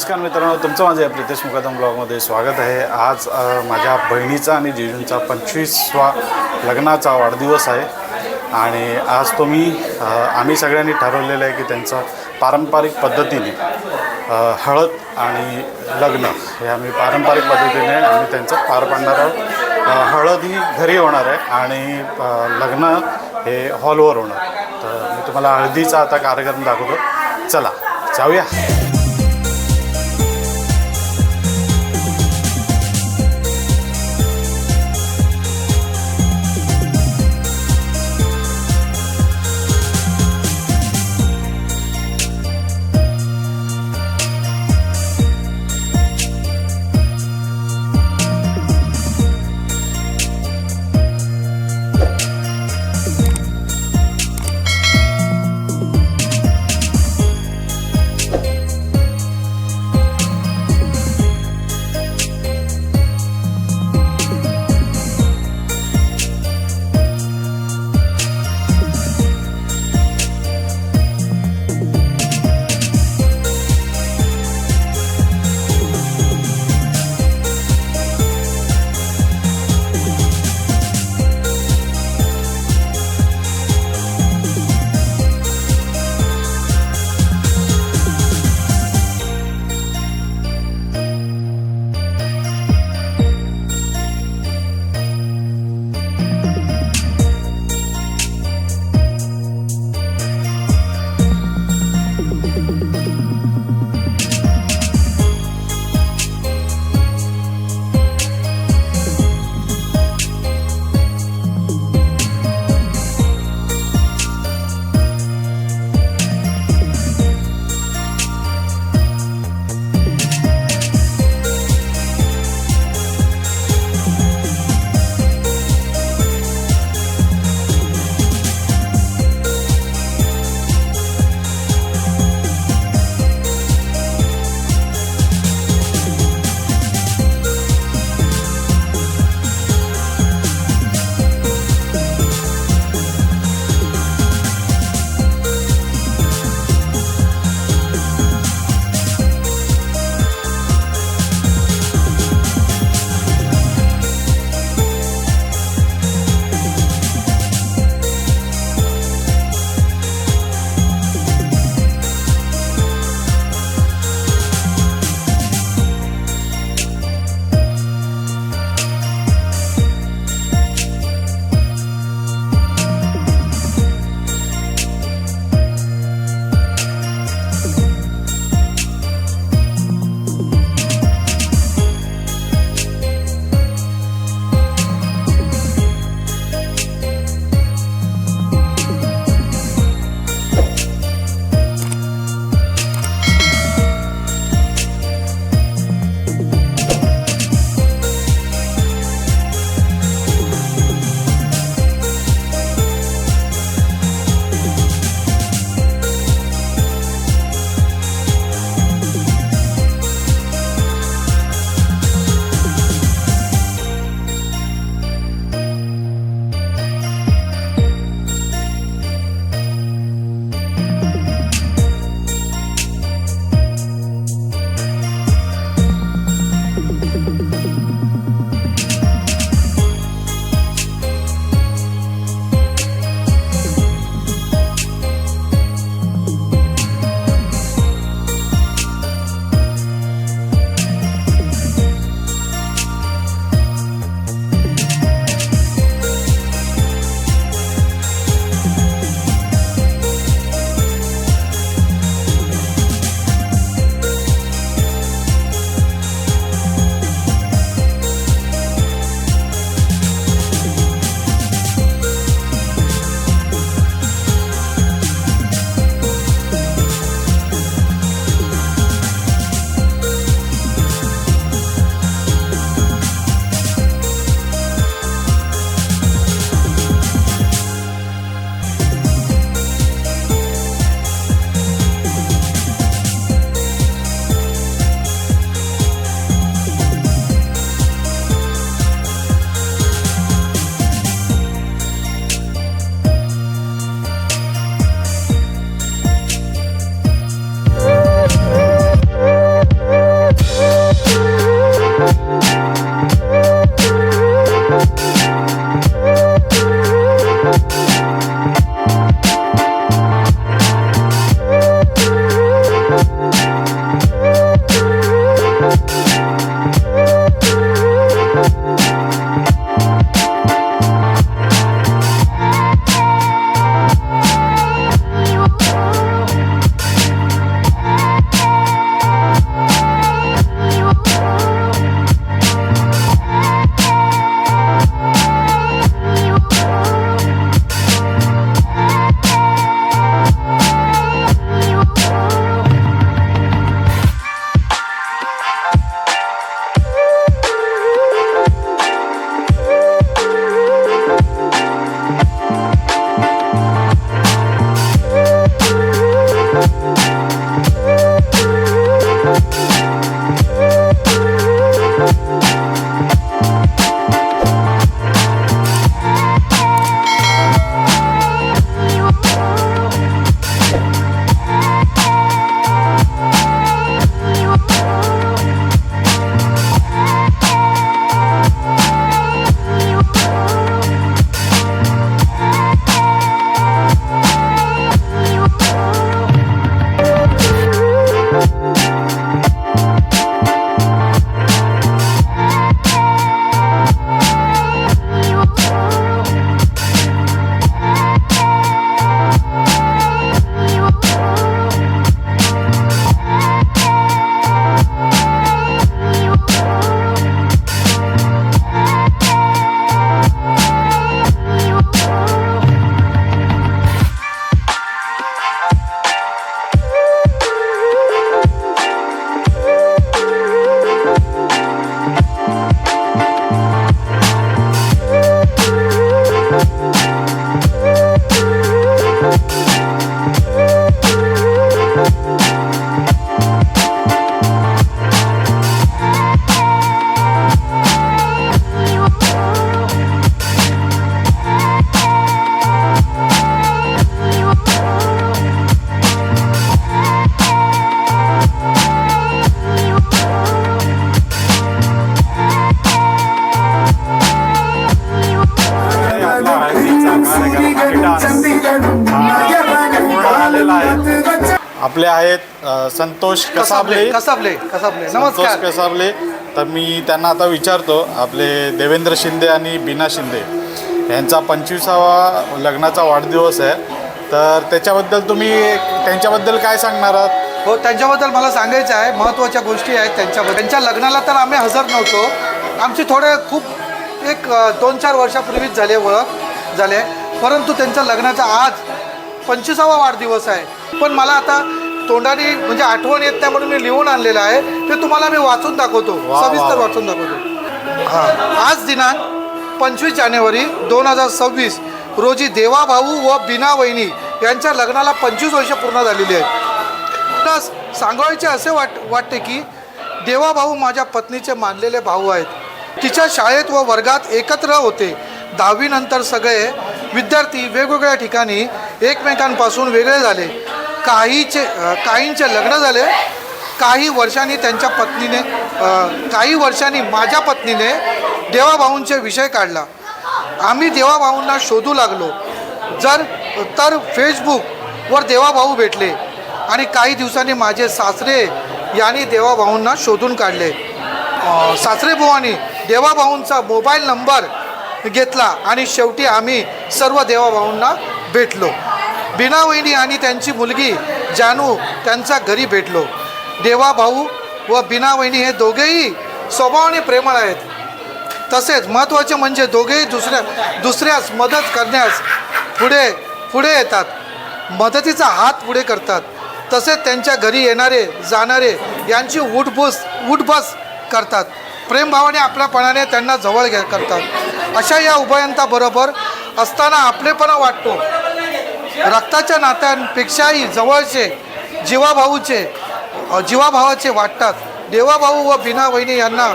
नमस्कार मित्रांनो, तुमचं माझ्या प्रितेश मुकादम ब्लॉगमध्ये स्वागत आहे। आज माझ्या बहिणीचा आणि जिजूंचा 25वा लग्नाचा वाढदिवस आहे आणि आज आम्ही सगळ्यांनी ठरवलेलं आहे की त्यांचा पारंपरिक पद्धतीने हळद आणि लग्न हे आम्ही पारंपरिक पद्धतीने आम्ही त्यांचं पार पाडणार आहोत। हळद ही घरी होणार आहे आणि लग्न हे हॉलवर होणार। तर मी तुम्हाला हळदीचा आता कार्यक्रम दाखवतो, चला जाऊया। आलेला आहे. आपले आहेत संतोष कसाबले. संतोष कसाबले. तर मी त्यांना आता विचारतो, आपले देवेंद्र शिंदे आणि बीना शिंदे यांचा 25वा लग्नाचा वाढदिवस आहे, तर त्याच्याबद्दल तुम्ही त्यांच्याबद्दल काय सांगणार आहात? हो, त्यांच्याबद्दल मला सांगायचं आहे, महत्त्वाच्या गोष्टी आहेत त्यांच्याबद्दल. त्यांच्या लग्नाला तर आम्ही हजर नव्हतो. आमची खूप 2-4 वर्षापूर्वीच ओळख झाले, परंतु त्यांच्या लग्नाचा आज 25वा वाढदिवस आहे. पण मला आता तोंडाने म्हणजे आठवण येत नाही म्हणून मी लिहून आणलेलं आहे, ते तुम्हाला मी वाचून दाखवतो, सविस्तर वाचून दाखवतो. हां, आज दिनांक 25 जानेवारी 2026 रोजी देवा भाऊ व बीना वहिनी यांच्या लग्नाला 25 वर्ष पूर्ण झालेली आहेत. प्लस सांगायचे असे वाटते की देवा भाऊ माझ्या पत्नीचे मानलेले भाऊ आहेत. तिच्या शाळेत व वर्गात एकत्र होते. 10वी नंतर सगळे विद्यार्थी वेगवेगळ्या ठिकाणी एकमेकांपासून वेगळे झाले. काहींचे लग्न झाले. काही वर्षांनी माझ्या पत्नीने देवाभाऊंचे विषय काढला. आम्ही देवाभाऊंना शोधू लागलो. तर फेसबुकवर देवाभाऊ भेटले आणि काही दिवसांनी माझे सासरे यांनी देवाभाऊंना शोधून काढले. सासरे बुवांनी देवाभाऊंचा मोबाईल नंबर घेतला आणि शेवटी आम्ही सर्व देवाभाऊंना भेटलो. बीना वहिनी आणि त्यांची मुलगी जानू त्यांच्या घरी भेटलो. देवाभाऊ व बीना वहिनी हे दोघेही स्वभावाने प्रेमळ आहेत. तसेच महत्त्वाचे म्हणजे दोघेही दुसऱ्यास मदत करण्यास पुढे येतात. मदतीचा हात पुढे करतात. तसेच त्यांच्या घरी येणारे जाणारे यांची उठबस करतात. प्रेमभावाने आपल्यापणाने त्यांना जवळ करतात. अशा या उभयंताबरोबर असताना आपलेपणा वाटतो. रक्ताच्या नात्यांपेक्षाही जवळचे जीवाभावाचे वाटतात. देवाभाऊ व बीना वहिनी यांना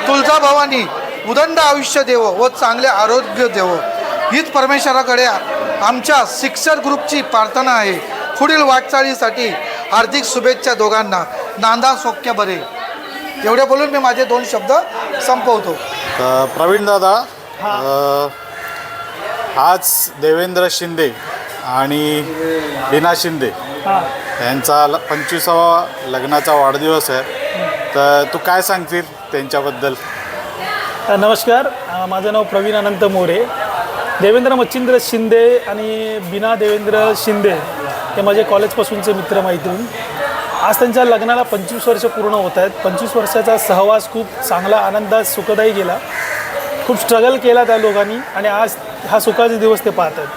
तुळजाभवानी उदंड आयुष्य देव व चांगले आरोग्य देव हीच परमेश्वराकडे आमच्या शिक्षक ग्रुपची प्रार्थना आहे. पुढील वाटचालीसाठी हार्दिक शुभेच्छा दोघांना. नांदा सौख्य बरे. एवढे बोलून मी माझे 2 शब्द संपवतो. प्रवीण दादा, आज देवेंद्र शिंदे आणि बीना शिंदे यांचा 25वा लग्नाचा वाढदिवस आहे, तर तू काय सांगशील त्यांच्याबद्दल? नमस्कार, माझं नाव प्रवीण अनंत मोरे. देवेंद्र मच्छिंद्र शिंदे आणि बीना देवेंद्र शिंदे हे माझे कॉलेजपासूनचे मित्रमैत्रीण. आज त्यांच्या लग्नाला 25 वर्ष पूर्ण होत आहेत. 25 वर्षाचा सहवास खूप चांगला, आनंदात, सुखदायी गेला. खूप स्ट्रगल केला त्या लोकांनी आणि आज हा सुखाचे दिवस ते पाहत आहेत.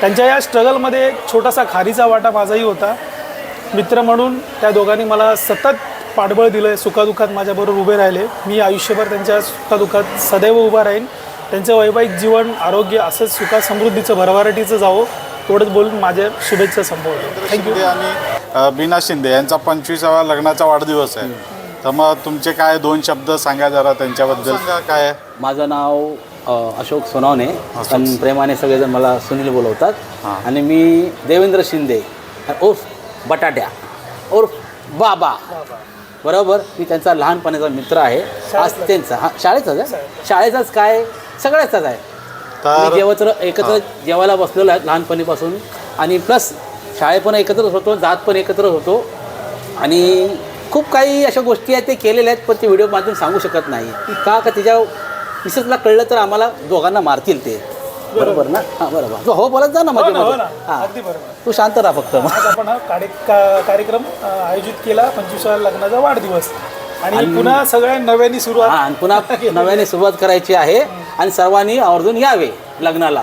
त्यांच्या या स्ट्रगलमध्ये छोटासा खारीचा वाटा माझाही होता. मित्र म्हणून त्या दोघांनी मला सतत पाठबळ दिलं आहे. सुखादुखात माझ्याबरोबर उभे राहिले. मी आयुष्यभर त्यांच्या सुखादुखात सदैव उभा राहीन. त्यांचं वैवाहिक जीवन, आरोग्य असंच सुखात समृद्धीचं भरभराटीचं जावं, एवढंच बोलून माझ्या शुभेच्छा संपवतो. थँक्यू. आणि बीना शिंदे यांचा 25वा लग्नाचा वाढदिवस आहे, तर मग तुमचे काय 2 शब्द सांगा जरा त्यांच्याबद्दल. काय? माझं नाव अशोक सोनवणे, पण प्रेमाने सगळेजण मला सुनील बोलवतात. आणि मी देवेंद्र शिंदे उर्फ बटाट्या उर्फ बाबा, बरोबर. मी त्यांचा लहानपणाचा मित्र आहे. आज त्यांचा शाळेचाच काय सगळ्याचाच आहे. तर एकत्र जेवायला बसलेलो आहे लहानपणीपासून. आणि प्लस शाळेत पण एकत्रच होतो, जात पण एकत्रच होतो. आणि खूप काही अशा गोष्टी आहेत ते केलेल्या आहेत, पण ते व्हिडिओ माध्यम सांगू शकत नाही. का तिच्या मिसेसला कळलं तर आम्हाला दोघांना मारतील ते. बरोबर ना? हां, बरोबर. हो, बोलत जा ना मध्ये. हां, तू शांत राहा फक्त. आज आपण हा कार्यक्रम आयोजित केला, 25व्या लग्नाचा वाढदिवस. आणि पुन्हा सगळ्या नव्याने सुरुवात. हां, पुन्हा नव्याने सुरुवात करायची आहे. आणि सर्वांनी आवर्जून यावे लग्नाला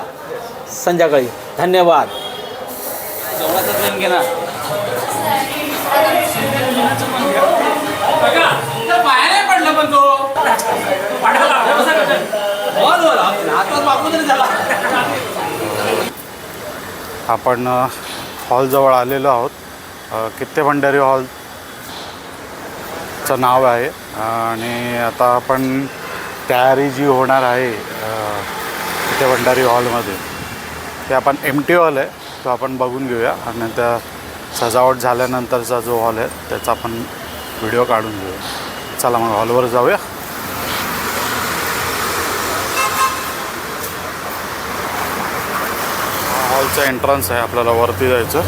संध्याकाळी. धन्यवाद. आपण हॉलजवळ आलेलो आहोत. कित्ते भंडारी हॉलचं नाव आहे. आणि आता आपण तयारी जी होणार आहे कित्ते भंडारी हॉलमध्ये, ते आपण एम्प्टी हॉल आहे, तो आपण बघून घेऊया. आणि त्या सजावट झाल्यानंतरचा जो हॉल आहे त्याचा आपण व्हिडिओ काढून घेऊया. चला मग हॉलवर जाऊया. हॉलचा एंट्रन्स आहे. आपल्याला वरती जायचं.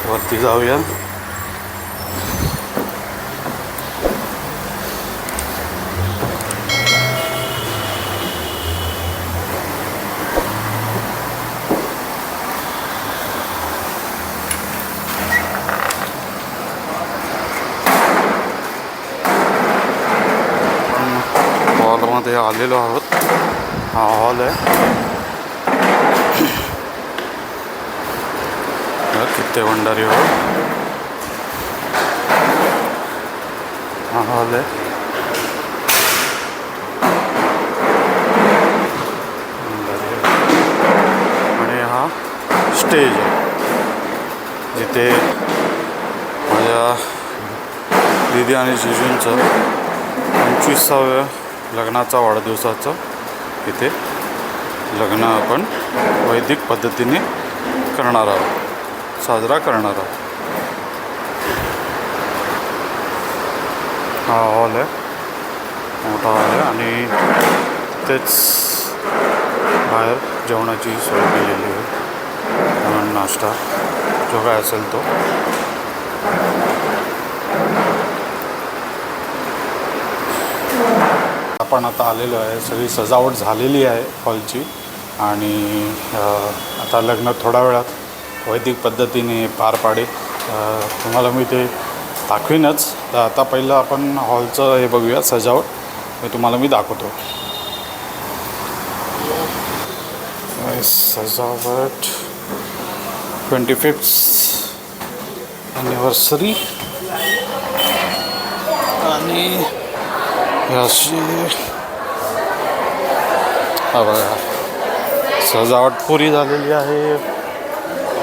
वरती जाऊया. हॉलमध्ये आलेलो आहोत. हा हॉल आहे. कित्ते भंडारी हॉल हा हॉल आहे. आणि हा स्टेज आहे जिथे माझ्या दीदी आणि जिजूंचं 25व्या लग्नाचा वाढदिवसाचं इथे लग्न आपण वैदिक पद्धतीने करणार आहोत, साजरा करणार आहोत. हा हॉल आहे, मोठा हॉल आहे. आणि तेच बाहेर जेवणाची सोय केलेली आहे. म्हणून नाश्ता जो काय असेल तो. आपण आता आलेलो आहे. सगळी सजावट झालेली आहे हॉलची. आणि आता लग्न थोड्या वेळात वैदिक पद्धतीने पार पाडेल. तुम्हाला मी ते दाखवीनच. तर आता पहिलं आपण हॉलचं हे बघूया सजावट. तुम्हाला मी दाखवतो. सजावट 25th ॲनिव्हर्सरी. आणि अशी हा बघा सजावट पुरी झालेली आहे.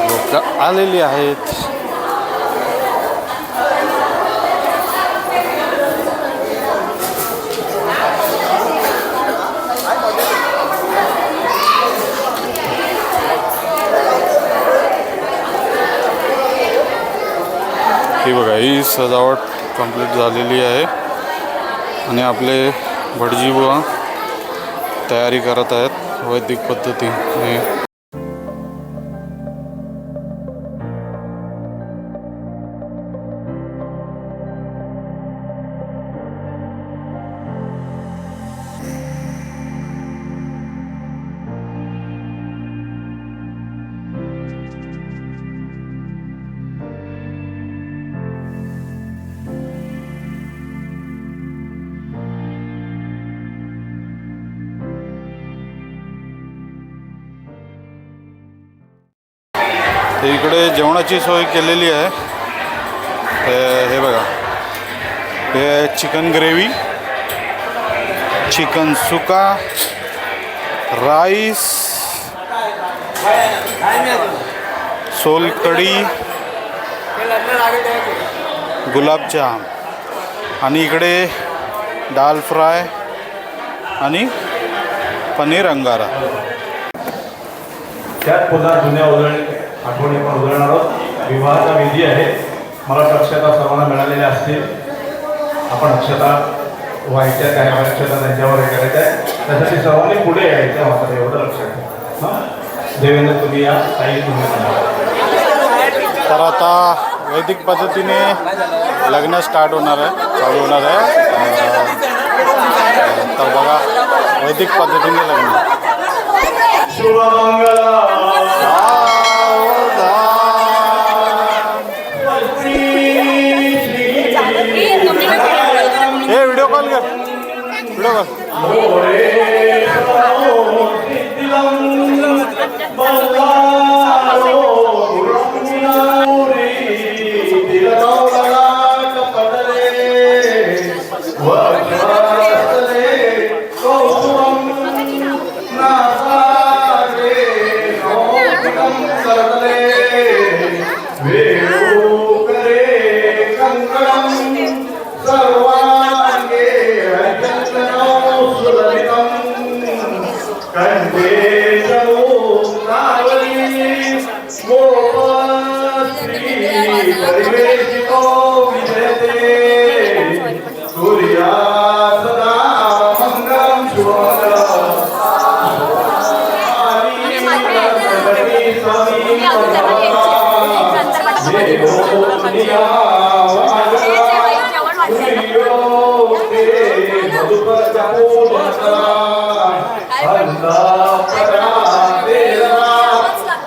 लोक आलेली आहेत. ही बघा ही सजावट कंप्लीट झालेली आहे. आणि आपले भटजी बुवा तयारी करत आहेत वैदिक पद्धतीने. इकडे जेवणाची सोय केलेली आहे. हे बघा हे चिकन ग्रेव्ही, चिकन सुका, राईस, सोलकढी, गुलाबजाम आणि इकडे दाल फ्राय आणि पनीर अंगारा. त्यात पुन्हा जुन्या आठवणी पण उजळणार आहोत. विवाहाचा विधी आहे. मला अक्षता सर्वांना मिळालेल्या असतील. आपण अक्षता व्हायच्या काही अक्षता त्यांच्यावर हे करायचं आहे. त्यासाठी सर्वांनी पुढे यायचं मात्र एवढं लक्षात ठेवा. देवेंद्र तुम्ही या, ताई तुम्ही. तर आता वैदिक पद्धतीने लग्न स्टार्ट होणार आहे, चालू होणार आहे. तर बघा वैदिक पद्धतीने लग्न. हे व्हिडिओ कॉल कर, व्हिडिओ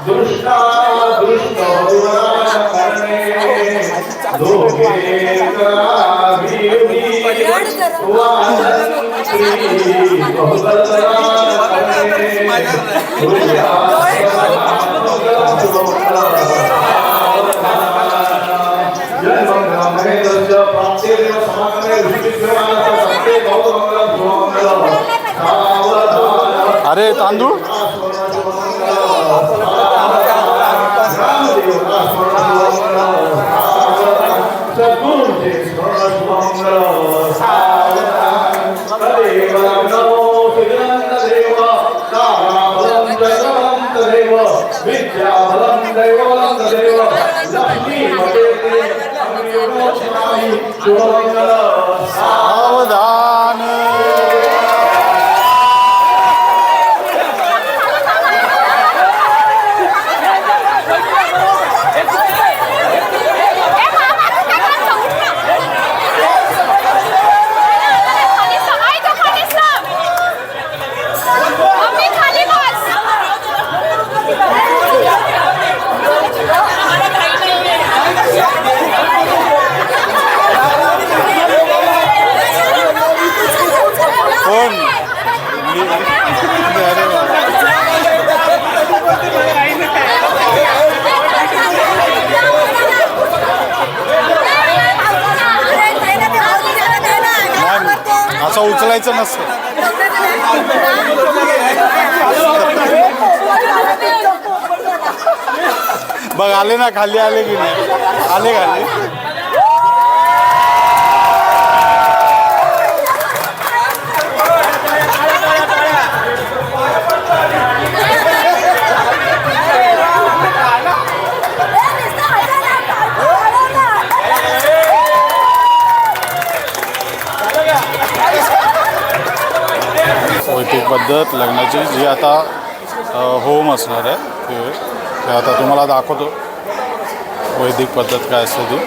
दुष्टा दुष्ट करणे दोघे अरे तांदूळ सावधान कोण अरे असं उचलायचं नसतं बघ आले ना खाली आले की नाही आले खाली वैदिक पद्धत लग्नाची जी आता होम असणार आहे ते आता तुम्हाला दाखवतो वैदिक पद्धत काय असते ती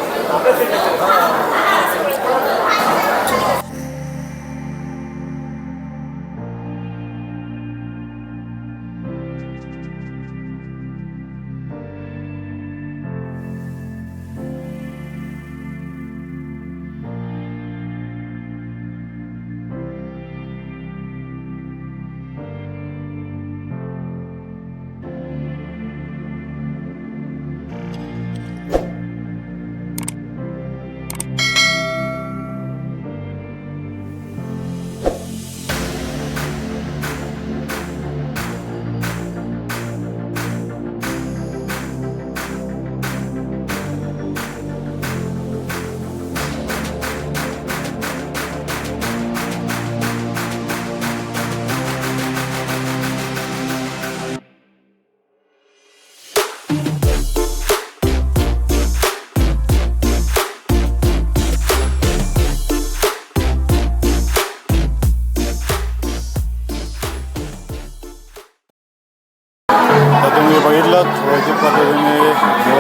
तुम्ही बघितलं वैदिक पद्धतीने जो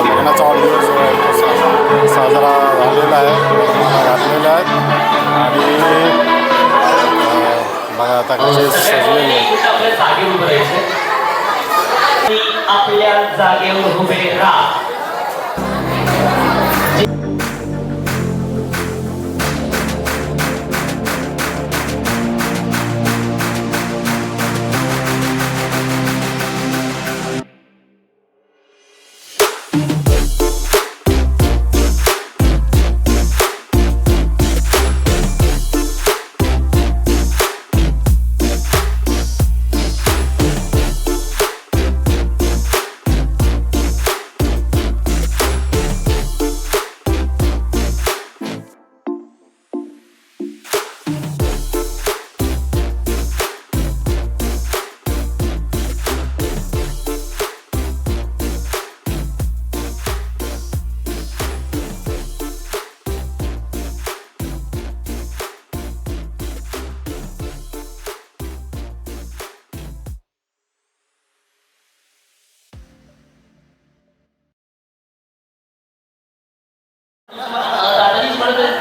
लग्नाचा वाढदिवस जो आहे तो साजरा झालेला आहे घातलेला आहे आणि बघा आता कसे सजलेले आपल्या जागेवर उभे राहा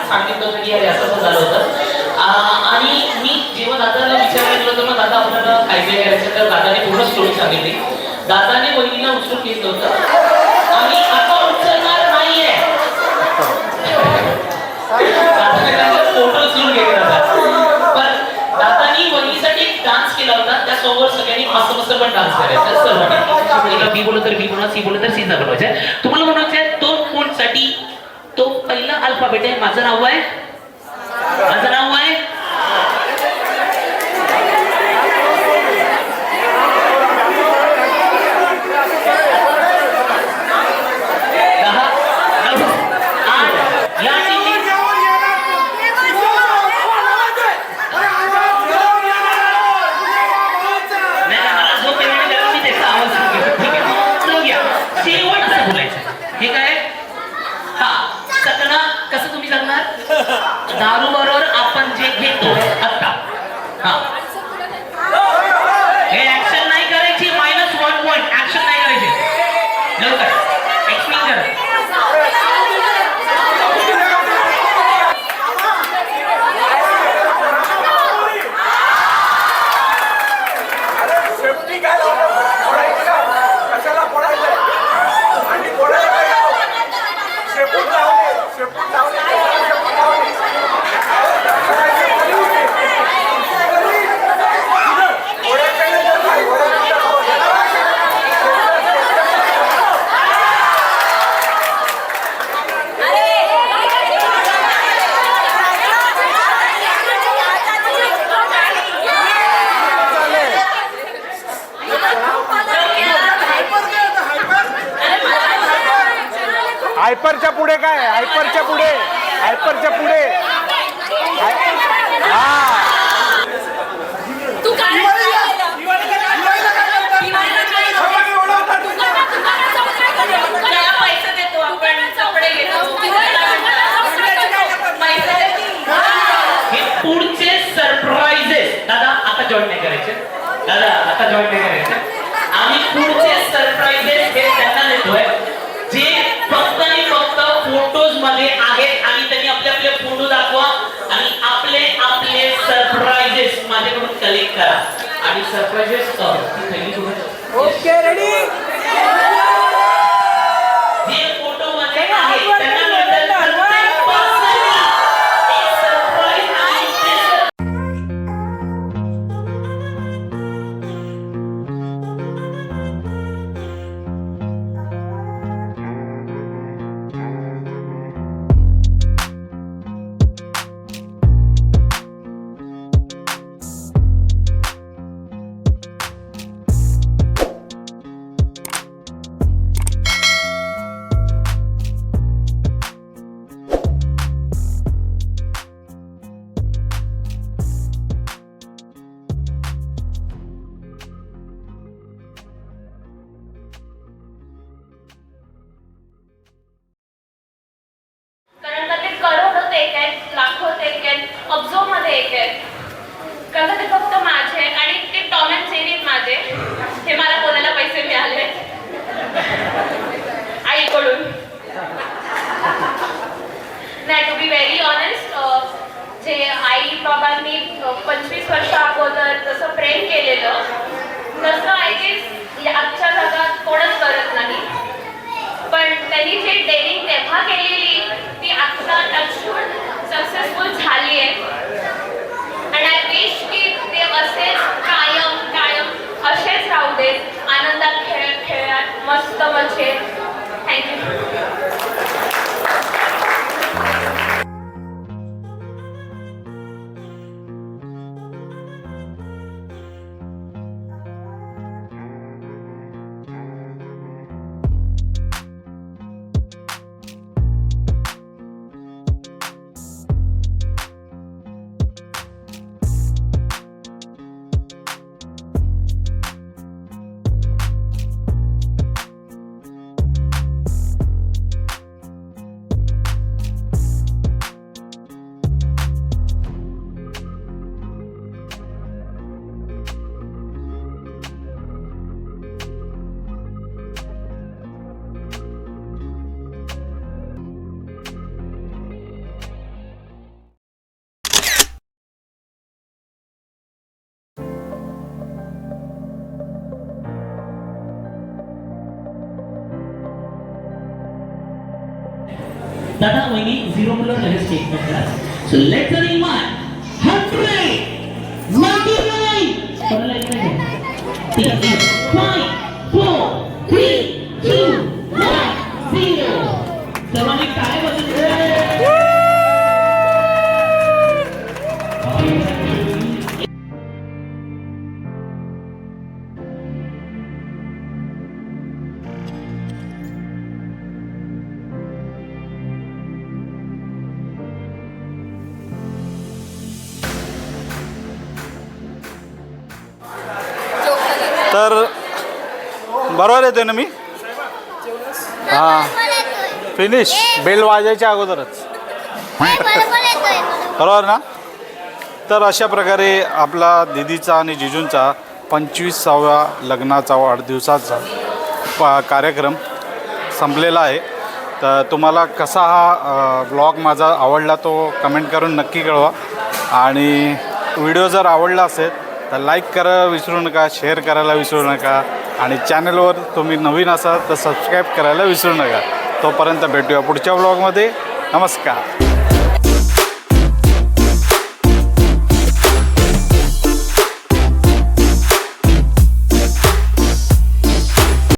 सांगितलं होतं की अरे असं झालं होतं आणि मी जेव्हा दादाला विचारायला गेलो तर मग दादा आपल्याला खायचे स्टोरी सांगितली. दादाने वहिनीला उचलून घेतलं होतं आणि आता उचलणार नाहीये. दादाने त्यांचा फोटो उचलून घेतला होता. पण दादानी वहिनीसाठी एक डान्स केला होता. त्या सोबत सगळ्यांनी मस्त मस्त पण डान्स करायचा. सर्वांनी बी बोलत तर बी बनवा, सी बोलत तर सी बनवायचं. तुम्हाला म्हणायचं तो कोणसाठी तो पहिला अल्फाबेट आहे. माझं नाव आहे, माझं नाव आहे दारू बरोबर आपण जे घेतो आता. हा हे ऍक्शन नाही करायची. -1 पॉइंट ऍक्शन नाही करायची. लवकर एक्सप्लेन करा. हायपरच्या पुढे काय? हायपरच्या पुढे, हायपरच्या पुढे. तू काय पैसे देतो आपण, कपडे घेतो, हे पुढचे सरप्राइजेस दादा आता जॉईन नाही करायचे. दादा आता जॉईन नाही करायचे. आम्ही पुढचे सरप्राइजेस हे त्यांना देतोय जे फक्त आणि फक्त फोटोज मध्ये आहेत. आणि त्यांनी आपले आपले फोटो दाखवा आणि आपले आपले सरप्राइजेस माझ्याकडून कलेक्ट करा. आणि सरप्राइजेस ओके रेडी. जे फोटो मध्ये आहेत त्यांना मिळेल प्रत्येक पर्सनला एक सरप्राइज. आणि ते अब्झोमध्ये एक आहे. कारण ते फक्त माझे आणि ते टॉम अँड जेरी माझे. हे मला बोलायला पैसे मिळाले आईकडून. नाही, टू बी व्हेरी ऑनेस्ट, जे आई बाबांनी 25 वर्ष अगोदर जसं प्रेम केलेलं तसं आय गेस आजच्या जगात कोणच करत नाही. पण त्यांनी जे डेअरिंग तेव्हा केलेली ती आता टचवूड सक्सेसफुल झाली आहे. आणि आय विश की ते असेच कायम कायम असेच राहू देत. आनंदात खेळात मस्त मजेत. थँक्यू. दादा वहिनी 0 मुलं लगेच स्टेटमेंट करा. सो लेट्स रन 100 99 कोणाला येत नाही. 5 4 3 2 1 0. सर्वांनी टाळ्या वाजवून तर बरोबर येतोय ना मी? हां फिनिश बेल वाजायच्या अगोदरच बरोबर ना. तर अशा प्रकारे आपला दीदीचा आणि जिजूंचा 25व्या लग्नाचा वाढदिवसाचा कार्यक्रम संपलेला आहे. तर तुम्हाला कसा हा व्लॉग माझा आवडला तो कमेंट करून नक्की कळवा. आणि व्हिडिओ जर आवडला असेल तर लाईक करायला विसरू नका, शेअर करायला विसरू नका आणि चॅनलवर तुम्ही नवीन असाल तर सबस्क्राईब करायला विसरू नका. तोपर्यंत भेटूया पुढच्या व्लॉगमध्ये. नमस्कार.